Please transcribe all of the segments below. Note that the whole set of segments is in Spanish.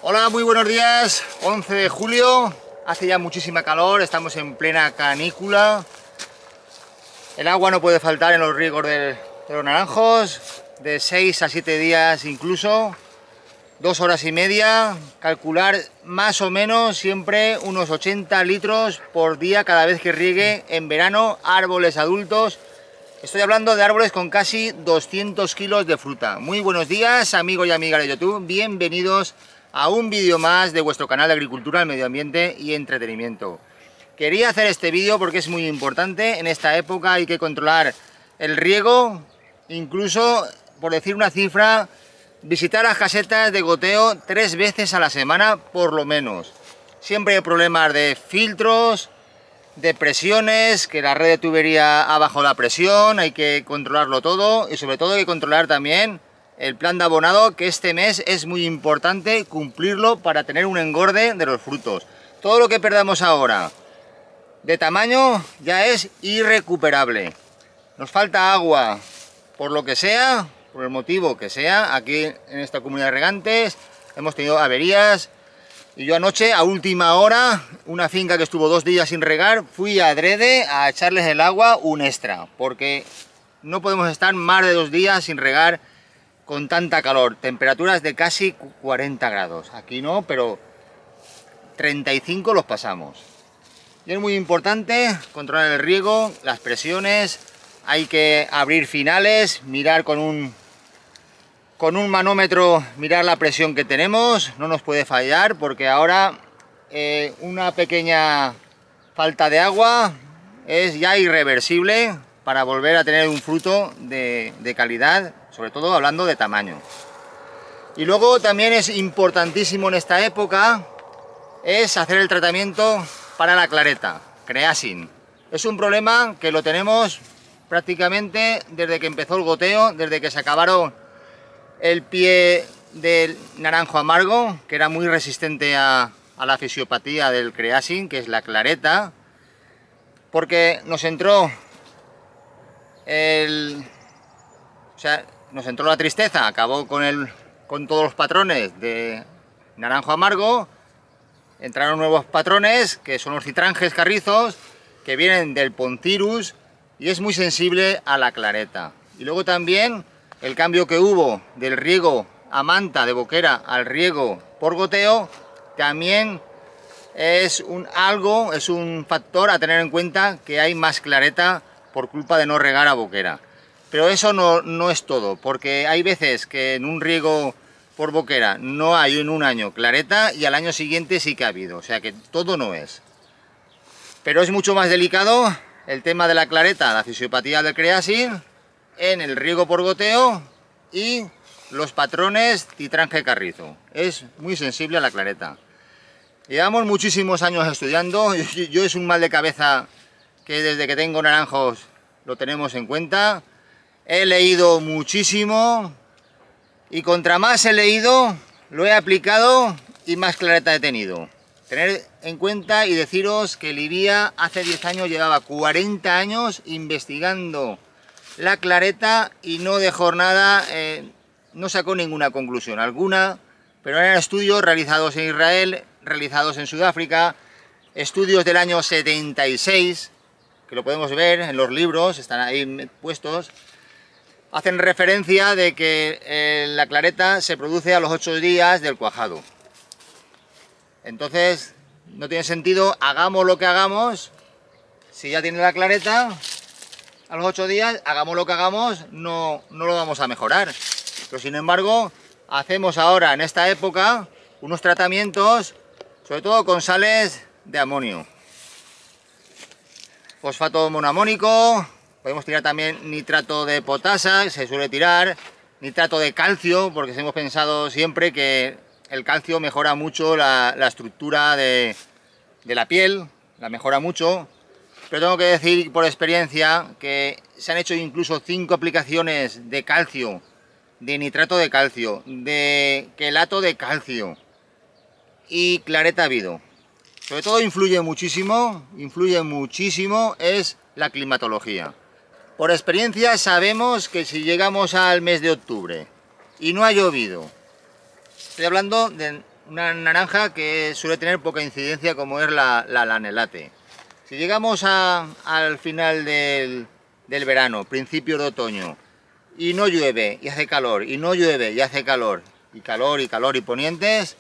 Hola, muy buenos días. 11 de julio, hace ya muchísima calor, estamos en plena canícula. El agua no puede faltar en los riegos de los naranjos, de 6 a 7 días incluso, 2 horas y media, calcular más o menos siempre unos 80 litros por día cada vez que riegue en verano árboles adultos. Estoy hablando de árboles con casi 200 kilos de fruta. Muy buenos días, amigos y amigas de YouTube, bienvenidos a un vídeo más de vuestro canal de Agricultura, Medio Ambiente y Entretenimiento. Quería hacer este vídeo porque es muy importante. En esta época hay que controlar el riego, incluso, por decir una cifra, visitar las casetas de goteo 3 veces a la semana por lo menos. Siempre hay problemas de filtros, de presiones, que la red de tubería ha bajado la presión, hay que controlarlo todo y sobre todo hay que controlar también el plan de abonado, que este mes es muy importante cumplirlo para tener un engorde de los frutos. Todo lo que perdamos ahora de tamaño ya es irrecuperable. Nos falta agua, por lo que sea, por el motivo que sea. Aquí en esta comunidad de regantes hemos tenido averías y yo anoche a última hora, una finca que estuvo 2 días sin regar, fui adrede a echarles el agua un extra, porque no podemos estar más de 2 días sin regar con tanta calor, temperaturas de casi 40 grados. Aquí no, pero 35 los pasamos. Y es muy importante controlar el riego, las presiones, hay que abrir finales, mirar con un manómetro, mirar la presión que tenemos, no nos puede fallar, porque ahora una pequeña falta de agua es ya irreversible para volver a tener un fruto de calidad, sobre todo hablando de tamaño. Y luego también es importantísimo en esta época es hacer el tratamiento para la clareta, Creasin. Es un problema que lo tenemos prácticamente desde que empezó el goteo, desde que se acabaron el pie del naranjo amargo, que era muy resistente a la fisiopatía del Creasin, que es la clareta, porque nos entró nos entró la tristeza, acabó con todos los patrones de naranjo amargo, entraron nuevos patrones, que son los citranges carrizos, que vienen del Poncirus, y es muy sensible a la clareta. Y luego también el cambio que hubo del riego a manta de boquera al riego por goteo, también es un factor a tener en cuenta, que hay más clareta por culpa de no regar a boquera. Pero eso no es todo, porque hay veces que en un riego por boquera no hay en un año clareta y al año siguiente sí que ha habido, o sea que todo no es. Pero es mucho más delicado el tema de la clareta, la fisiopatía del Creasin, en el riego por goteo y los patrones citrange carrizo. Es muy sensible a la clareta. Llevamos muchísimos años estudiando, yo es un mal de cabeza que desde que tengo naranjos lo tenemos en cuenta. He leído muchísimo y contra más he leído, lo he aplicado y más clareta he tenido. Tener en cuenta y deciros que Livia hace 10 años llevaba 40 años investigando la clareta y no dejó nada, no sacó ninguna conclusión alguna, pero eran estudios realizados en Israel, realizados en Sudáfrica, estudios del año 76, que lo podemos ver en los libros, están ahí puestos. Hacen referencia de que la clareta se produce a los 8 días del cuajado. Entonces, no tiene sentido, hagamos lo que hagamos, si ya tiene la clareta, a los 8 días, hagamos lo que hagamos, no lo vamos a mejorar. Pero sin embargo, hacemos ahora, en esta época, unos tratamientos, sobre todo con sales de amonio. Fosfato monoamónico. Podemos tirar también nitrato de potasa, se suele tirar, nitrato de calcio, porque hemos pensado siempre que el calcio mejora mucho la estructura de la piel, la mejora mucho. Pero tengo que decir por experiencia que se han hecho incluso 5 aplicaciones de calcio, de nitrato de calcio, de quelato de calcio y clareta ha habido. Sobre todo influye muchísimo es la climatología. Por experiencia sabemos que si llegamos al mes de octubre y no ha llovido, estoy hablando de una naranja que suele tener poca incidencia, como es la lanelate. Si llegamos al final del verano, principio de otoño, y no llueve y hace calor, y no llueve y hace calor, y calor y ponientes,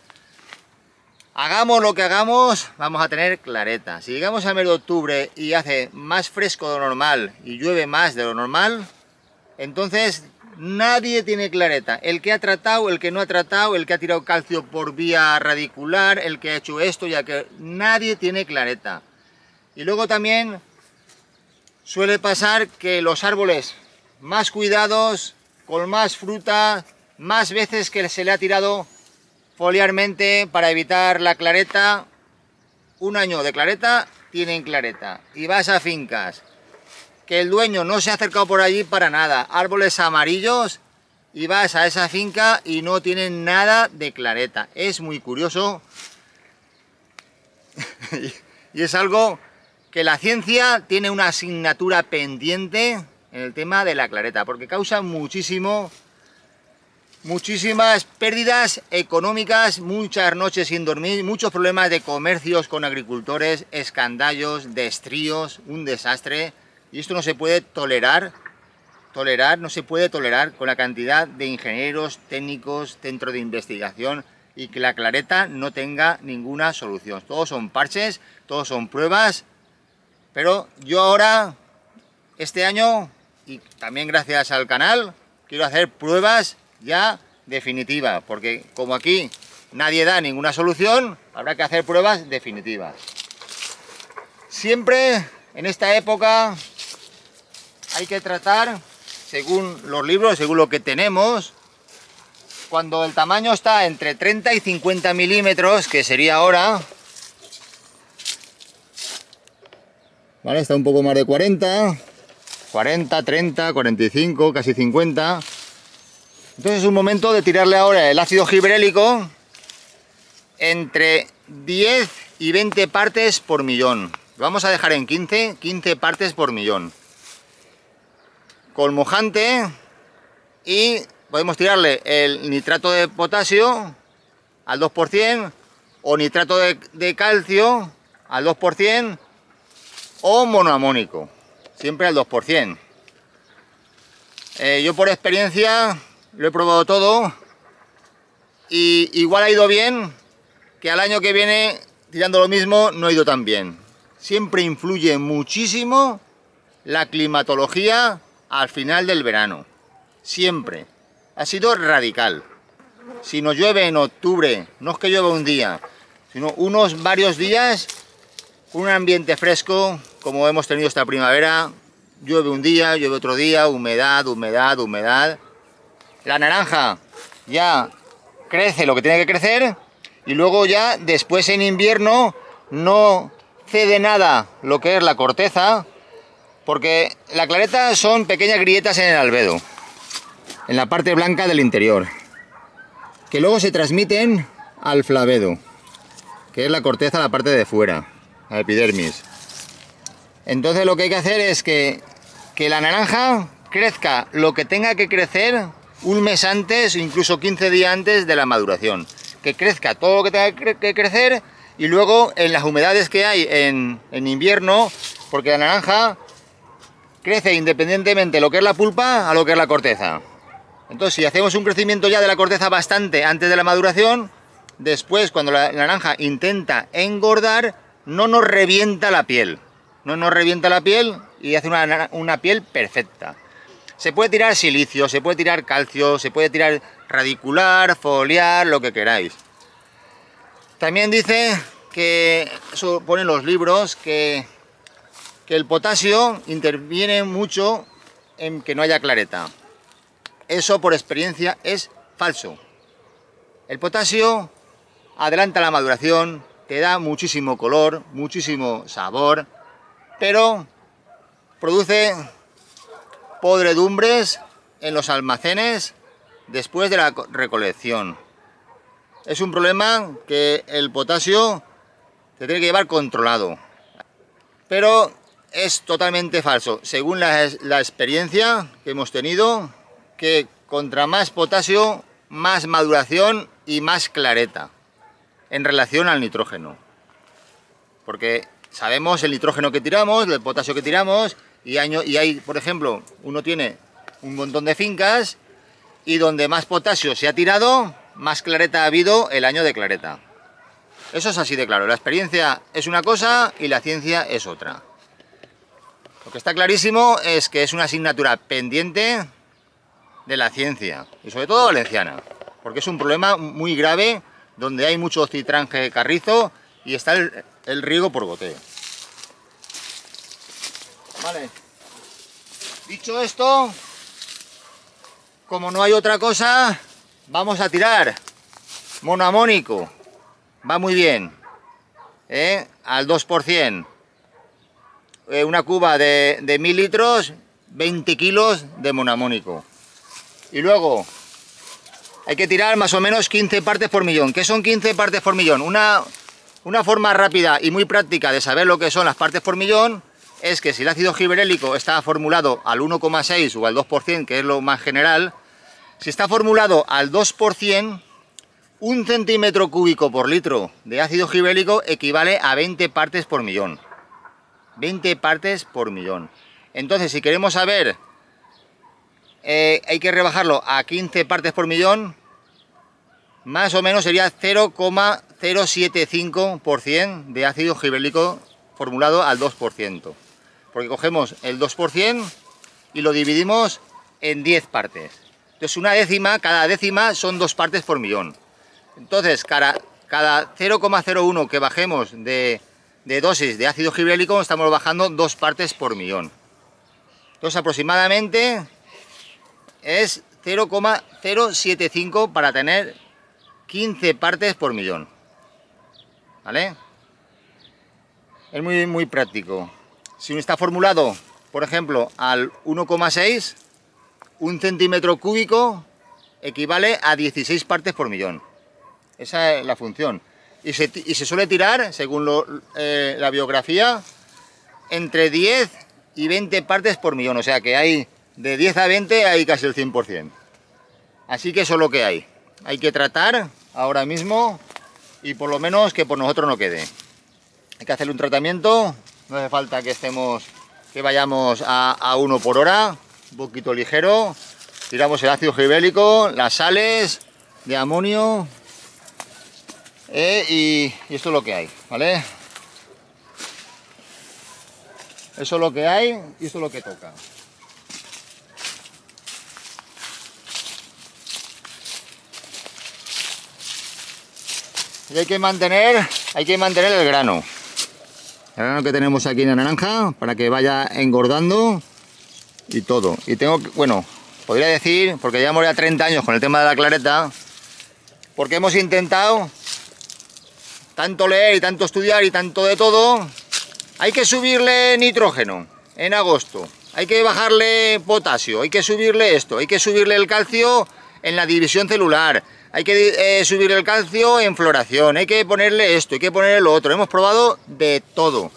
hagamos lo que hagamos, vamos a tener clareta. Si llegamos al mes de octubre y hace más fresco de lo normal y llueve más de lo normal, entonces nadie tiene clareta. El que ha tratado, el que no ha tratado, el que ha tirado calcio por vía radicular, el que ha hecho esto, ya que nadie tiene clareta. Y luego también suele pasar que los árboles más cuidados, con más fruta, más veces que se le ha tirado foliarmente para evitar la clareta, un año de clareta tienen clareta. Y vas a fincas que el dueño no se ha acercado por allí para nada, árboles amarillos, y vas a esa finca y no tienen nada de clareta. Es muy curioso y es algo que la ciencia tiene una asignatura pendiente en el tema de la clareta, porque causa muchísimas pérdidas económicas, muchas noches sin dormir, muchos problemas de comercios con agricultores, escandallos, destríos, un desastre. Y esto no se puede tolerar, no se puede tolerar con la cantidad de ingenieros, técnicos, centros de investigación, y que la clareta no tenga ninguna solución. Todos son parches, todos son pruebas, pero yo ahora, este año, y también gracias al canal, quiero hacer pruebas ya definitivas, porque como aquí nadie da ninguna solución, habrá que hacer pruebas definitivas. Siempre en esta época hay que tratar, según los libros, según lo que tenemos, cuando el tamaño está entre 30 y 50 milímetros, que sería ahora, ¿vale? Está un poco más de 40, 30, 45, casi 50. Entonces es un momento de tirarle ahora el ácido gibberélico entre 10 y 20 partes por millón. Lo vamos a dejar en 15 partes por millón. Con mojante, y podemos tirarle el nitrato de potasio al 2%, o nitrato de calcio al 2%, o monoamónico, siempre al 2%. Yo por experiencia lo he probado todo, y igual ha ido bien, que al año que viene, tirando lo mismo, no ha ido tan bien. Siempre influye muchísimo la climatología al final del verano. Siempre. Ha sido radical. Si nos llueve en octubre, no es que llueva un día, sino unos varios días, con un ambiente fresco, como hemos tenido esta primavera, llueve un día, llueve otro día, humedad, humedad, humedad. La naranja ya crece lo que tiene que crecer, y luego ya después en invierno no cede nada lo que es la corteza, porque la clareta son pequeñas grietas en el albedo, en la parte blanca del interior, que luego se transmiten al flavedo, que es la corteza, la parte de fuera, la epidermis. Entonces lo que hay que hacer es que la naranja crezca lo que tenga que crecer un mes antes, incluso 15 días antes de la maduración. Que crezca todo lo que tenga que crecer, y luego en las humedades que hay en invierno, porque la naranja crece independientemente de lo que es la pulpa a lo que es la corteza. Entonces, si hacemos un crecimiento ya de la corteza bastante antes de la maduración, después cuando la naranja intenta engordar, no nos revienta la piel. No nos revienta la piel y hace una piel perfecta. Se puede tirar silicio, se puede tirar calcio, se puede tirar radicular, foliar, lo que queráis. También dice que, eso ponen los libros, que el potasio interviene mucho en que no haya clareta. Eso por experiencia es falso. El potasio adelanta la maduración, te da muchísimo color, muchísimo sabor, pero produce podredumbres en los almacenes después de la recolección. Es un problema que el potasio se tiene que llevar controlado, pero es totalmente falso, según la experiencia que hemos tenido, que contra más potasio, más maduración y más clareta. en relación al nitrógeno. Porque sabemos el nitrógeno que tiramos, el potasio que tiramos, y hay, por ejemplo, uno tiene un montón de fincas y donde más potasio se ha tirado, más clareta ha habido el año de clareta. Eso es así de claro. La experiencia es una cosa y la ciencia es otra. Lo que está clarísimo es que es una asignatura pendiente de la ciencia, y sobre todo valenciana, porque es un problema muy grave donde hay mucho citranje carrizo y está el riego por goteo. Vale. Dicho esto, como no hay otra cosa, vamos a tirar monoamónico. Va muy bien, al 2%. Una cuba de 1000 litros, 20 kilos de monoamónico. Y luego hay que tirar más o menos 15 partes por millón. ¿Qué son 15 partes por millón? Una forma rápida y muy práctica de saber lo que son las partes por millón es que si el ácido giberélico está formulado al 1,6 o al 2%, que es lo más general, si está formulado al 2%, 1 centímetro cúbico por litro de ácido giberélico equivale a 20 partes por millón. 20 partes por millón. Entonces, si queremos saber, hay que rebajarlo a 15 partes por millón, más o menos sería 0,075% de ácido giberélico formulado al 2%. Porque cogemos el 2% y lo dividimos en 10 partes. Entonces, una décima, cada décima son 2 partes por millón. Entonces, cada 0,01 que bajemos de dosis de ácido giberélico, estamos bajando 2 partes por millón. Entonces, aproximadamente es 0,075 para tener 15 partes por millón. ¿Vale? Es muy, muy práctico. Si está formulado, por ejemplo, al 1,6, 1 centímetro cúbico equivale a 16 partes por millón. Esa es la función. Y se suele tirar, según la biografía, entre 10 y 20 partes por millón. O sea que hay de 10 a 20 hay casi el 100%. Así que eso es lo que hay. Hay que tratar ahora mismo y por lo menos que por nosotros no quede. Hay que hacerle un tratamiento. No hace falta que vayamos a 1 por hora. Un poquito ligero. Tiramos el ácido giberélico, las sales de amonio. Y esto es lo que hay, ¿vale? Eso es lo que hay y esto es lo que toca. Y hay que mantener el grano. El grano que tenemos aquí en la naranja para que vaya engordando y todo. Y bueno, podría decir, porque llevamos ya 30 años con el tema de la clareta, porque hemos intentado tanto leer y tanto estudiar y tanto de todo. Hay que subirle nitrógeno en agosto, hay que bajarle potasio, hay que subirle esto, hay que subirle el calcio en la división celular, hay que subirle el calcio en floración, hay que ponerle esto, hay que ponerle lo otro. Hemos probado de todo.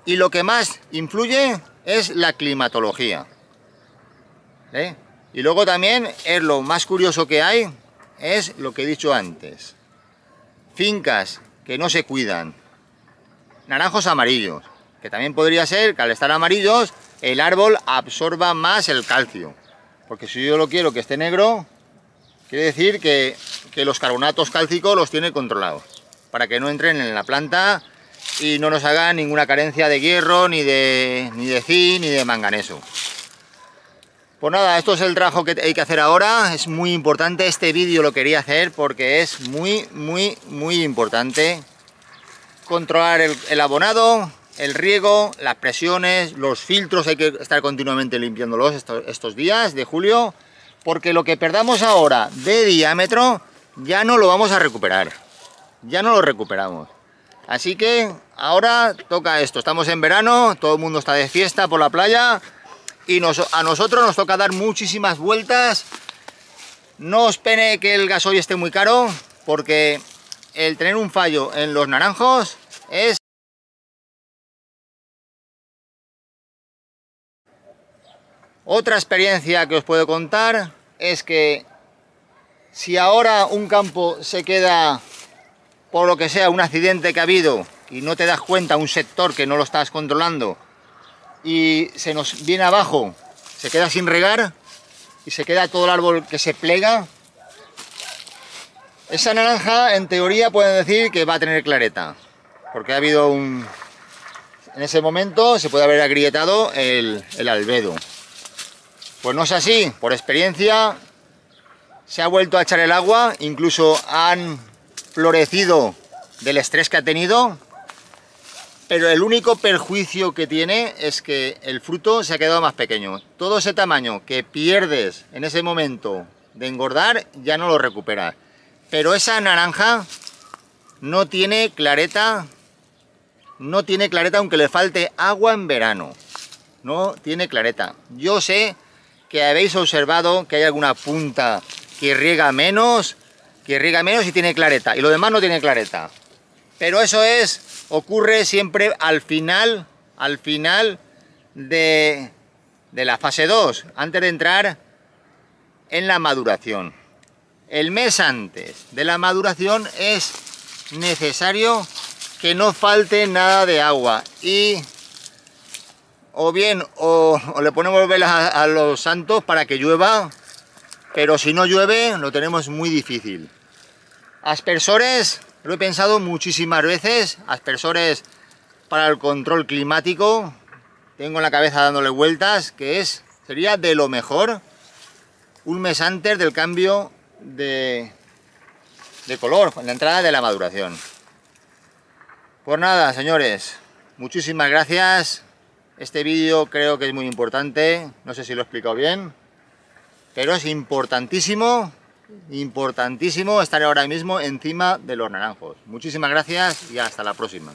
Y lo que más influye es la climatología. Y luego también es lo más curioso que hay, es lo que he dicho antes. Fincas que no se cuidan, naranjos amarillos, que también podría ser que al estar amarillos el árbol absorba más el calcio, porque si yo lo quiero que esté negro, quiere decir que los carbonatos cálcicos los tiene controlados, para que no entren en la planta y no nos hagan ninguna carencia de hierro, ni de zinc, ni de manganeso. Pues nada, esto es el trabajo que hay que hacer ahora. Es muy importante, este vídeo lo quería hacer porque es muy, muy, muy importante controlar el abonado, el riego, las presiones, los filtros. Hay que estar continuamente limpiándolos estos días de julio, porque lo que perdamos ahora de diámetro ya no lo vamos a recuperar, ya no lo recuperamos. Así que ahora toca esto. Estamos en verano, todo el mundo está de fiesta por la playa. Y a nosotros nos toca dar muchísimas vueltas. No os pene que el gasoil esté muy caro, porque el tener un fallo en los naranjos es... Otra experiencia que os puedo contar es que si ahora un campo se queda por lo que sea, un accidente que ha habido y no te das cuenta, un sector que no lo estás controlando y se nos viene abajo, se queda sin regar y se queda todo el árbol que se plega, esa naranja en teoría pueden decir que va a tener clareta, porque ha habido en ese momento se puede haber agrietado el albedo. Pues no es así, por experiencia se ha vuelto a echar el agua, incluso han florecido del estrés que ha tenido, pero el único perjuicio que tiene es que el fruto se ha quedado más pequeño. Todo ese tamaño que pierdes en ese momento de engordar ya no lo recuperas. Pero esa naranja no tiene clareta, aunque le falte agua en verano. No tiene clareta. Yo sé que habéis observado que hay alguna punta que riega menos y tiene clareta, y lo demás no tiene clareta. Pero eso ocurre siempre al final de la fase 2, antes de entrar en la maduración. El mes antes de la maduración es necesario que no falte nada de agua y o le ponemos velas a los santos para que llueva, pero si no llueve lo tenemos muy difícil. Aspersores, lo he pensado muchísimas veces, aspersores para el control climático, tengo en la cabeza dándole vueltas, sería de lo mejor un mes antes del cambio de color, en la entrada de la maduración. Pues nada, señores, muchísimas gracias. Este vídeo creo que es muy importante, no sé si lo he explicado bien, pero es importantísimo estar ahora mismo encima de los naranjos. Muchísimas gracias y hasta la próxima.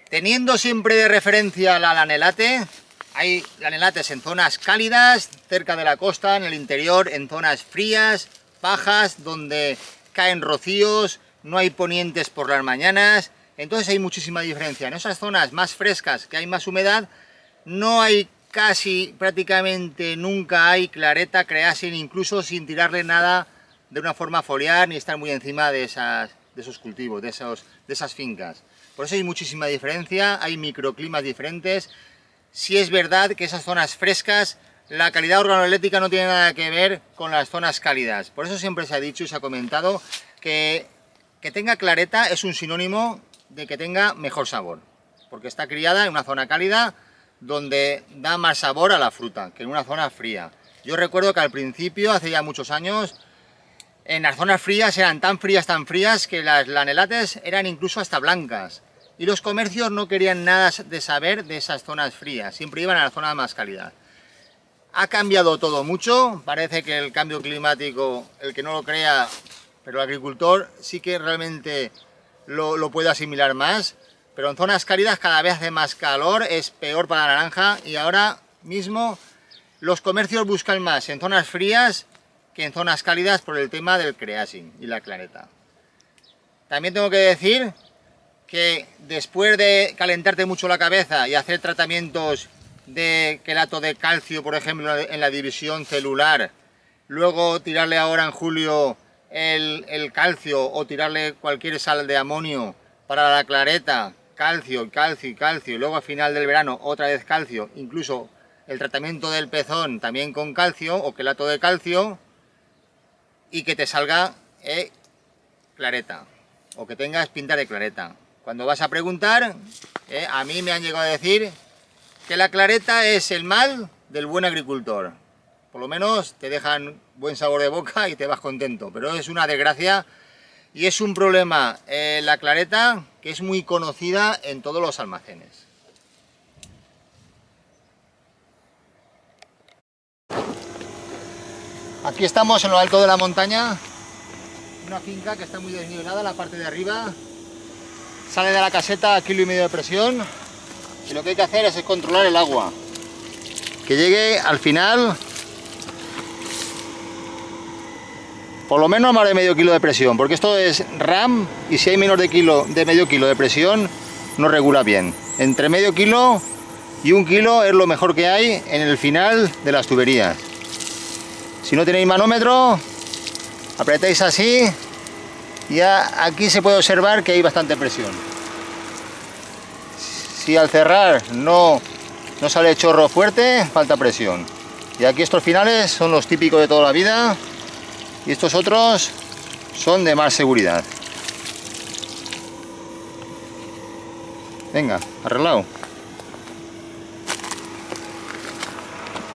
Teniendo siempre de referencia la lanelate, hay lanelates en zonas cálidas, cerca de la costa, en el interior, en zonas frías, bajas, donde caen rocíos, no hay ponientes por las mañanas, entonces hay muchísima diferencia. En esas zonas más frescas, que hay más humedad, no hay prácticamente nunca hay clareta, creasen, incluso sin tirarle nada de una forma foliar, ni estar muy encima de esos cultivos, de esas fincas. Por eso hay muchísima diferencia, hay microclimas diferentes. Sí es verdad que esas zonas frescas, la calidad organoléctrica no tiene nada que ver con las zonas cálidas. Por eso siempre se ha dicho y se ha comentado que tenga clareta es un sinónimo de que tenga mejor sabor, porque está criada en una zona cálida donde da más sabor a la fruta que en una zona fría. Yo recuerdo que al principio, hace ya muchos años, en las zonas frías eran tan frías que las lanelates eran incluso hasta blancas. Y los comercios no querían nada de saber de esas zonas frías, siempre iban a la zona más cálida. Ha cambiado todo mucho, parece que el cambio climático, el que no lo crea, pero el agricultor sí que realmente lo puede asimilar más, pero en zonas cálidas cada vez hace más calor, es peor para la naranja y ahora mismo los comercios buscan más en zonas frías que en zonas cálidas por el tema del creasing y la clareta. También tengo que decir que después de calentarte mucho la cabeza y hacer tratamientos de quelato de calcio, por ejemplo, en la división celular, luego tirarle ahora en julio el calcio o tirarle cualquier sal de amonio para la clareta, calcio, y luego al final del verano otra vez calcio, incluso el tratamiento del pezón también con calcio o quelato de calcio, y que te salga clareta o que tengas pinta de clareta. Cuando vas a preguntar, a mí me han llegado a decir que la clareta es el mal del buen agricultor. Por lo menos te dejan buen sabor de boca y te vas contento, pero es una desgracia y es un problema la clareta que es muy conocida en todos los almacenes. Aquí estamos en lo alto de la montaña, una finca que está muy desnivelada, la parte de arriba. Sale de la caseta a 1,5 kg de presión y lo que hay que hacer es controlar el agua, que llegue al final por lo menos más de medio kilo de presión, porque esto es RAM y si hay menos de medio kilo de presión no regula bien. Entre medio kilo y 1 kilo es lo mejor que hay en el final de las tuberías. Si no tenéis manómetro, apretáis así y ya aquí se puede observar que hay bastante presión. Si al cerrar no sale chorro fuerte, falta presión. Y aquí estos finales son los típicos de toda la vida y estos otros son de más seguridad. Venga, arreglado.